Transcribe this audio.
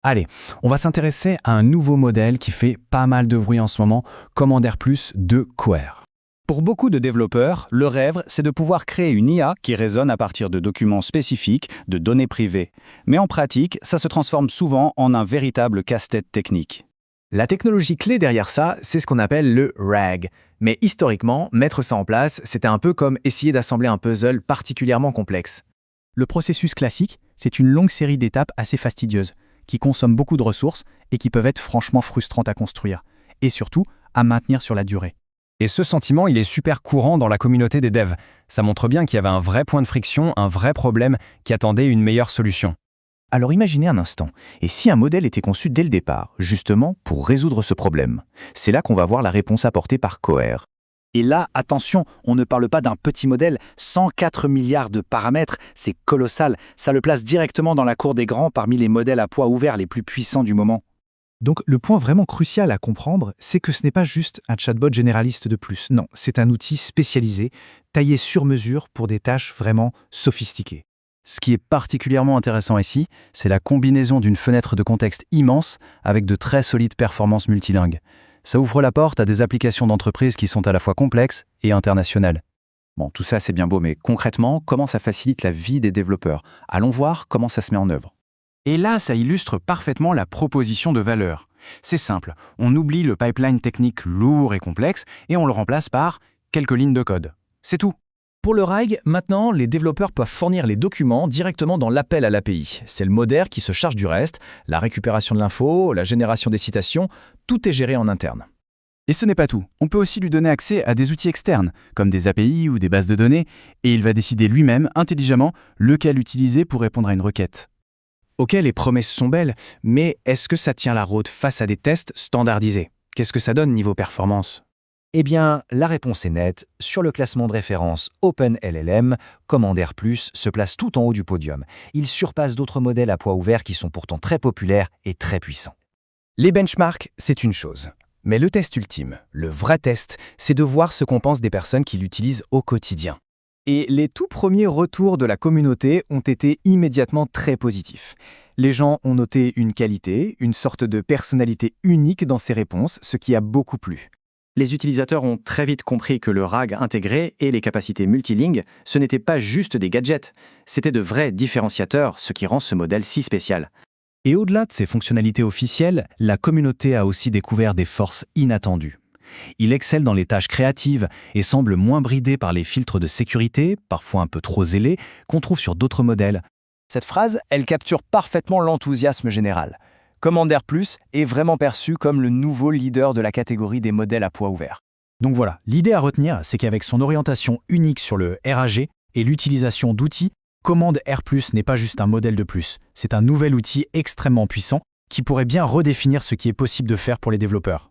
Allez, on va s'intéresser à un nouveau modèle qui fait pas mal de bruit en ce moment, Commander Plus de Cohere. Pour beaucoup de développeurs, le rêve, c'est de pouvoir créer une IA qui raisonne à partir de documents spécifiques, de données privées. Mais en pratique, ça se transforme souvent en un véritable casse-tête technique. La technologie clé derrière ça, c'est ce qu'on appelle le RAG. Mais historiquement, mettre ça en place, c'était un peu comme essayer d'assembler un puzzle particulièrement complexe. Le processus classique, c'est une longue série d'étapes assez fastidieuses, qui consomment beaucoup de ressources et qui peuvent être franchement frustrantes à construire, et surtout à maintenir sur la durée. Et ce sentiment, il est super courant dans la communauté des devs. Ça montre bien qu'il y avait un vrai point de friction, un vrai problème qui attendait une meilleure solution. Alors imaginez un instant, et si un modèle était conçu dès le départ, justement pour résoudre ce problème? C'est là qu'on va voir la réponse apportée par Cohere. Et là, attention, on ne parle pas d'un petit modèle, 104 milliards de paramètres, c'est colossal, ça le place directement dans la cour des grands parmi les modèles à poids ouvert les plus puissants du moment. Donc le point vraiment crucial à comprendre, c'est que ce n'est pas juste un chatbot généraliste de plus. Non, c'est un outil spécialisé, taillé sur mesure pour des tâches vraiment sophistiquées. Ce qui est particulièrement intéressant ici, c'est la combinaison d'une fenêtre de contexte immense avec de très solides performances multilingues. Ça ouvre la porte à des applications d'entreprise qui sont à la fois complexes et internationales. Bon, tout ça c'est bien beau, mais concrètement, comment ça facilite la vie des développeurs? Allons voir comment ça se met en œuvre. Et là, ça illustre parfaitement la proposition de valeur. C'est simple, on oublie le pipeline technique lourd et complexe et on le remplace par quelques lignes de code. C'est tout. Pour le RAG, maintenant, les développeurs peuvent fournir les documents directement dans l'appel à l'API. C'est le modère qui se charge du reste, la récupération de l'info, la génération des citations, tout est géré en interne. Et ce n'est pas tout. On peut aussi lui donner accès à des outils externes, comme des API ou des bases de données, et il va décider lui-même, intelligemment, lequel utiliser pour répondre à une requête. Ok, les promesses sont belles, mais est-ce que ça tient la route face à des tests standardisés? Qu'est-ce que ça donne niveau performance? Eh bien, la réponse est nette. Sur le classement de référence OpenLLM, Commander Plus se place tout en haut du podium. Il surpasse d'autres modèles à poids ouvert qui sont pourtant très populaires et très puissants. Les benchmarks, c'est une chose. Mais le test ultime, le vrai test, c'est de voir ce qu'on pense des personnes qui l'utilisent au quotidien. Et les tout premiers retours de la communauté ont été immédiatement très positifs. Les gens ont noté une qualité, une sorte de personnalité unique dans ces réponses, ce qui a beaucoup plu. Les utilisateurs ont très vite compris que le RAG intégré et les capacités multilingues, ce n'étaient pas juste des gadgets, c'était de vrais différenciateurs, ce qui rend ce modèle si spécial. Et au-delà de ces fonctionnalités officielles, la communauté a aussi découvert des forces inattendues. Il excelle dans les tâches créatives et semble moins bridé par les filtres de sécurité, parfois un peu trop zélés, qu'on trouve sur d'autres modèles. Cette phrase, elle capture parfaitement l'enthousiasme général. Commander Plus est vraiment perçu comme le nouveau leader de la catégorie des modèles à poids ouvert. Donc voilà, l'idée à retenir, c'est qu'avec son orientation unique sur le RAG et l'utilisation d'outils, Commander Plus n'est pas juste un modèle de plus, c'est un nouvel outil extrêmement puissant qui pourrait bien redéfinir ce qui est possible de faire pour les développeurs.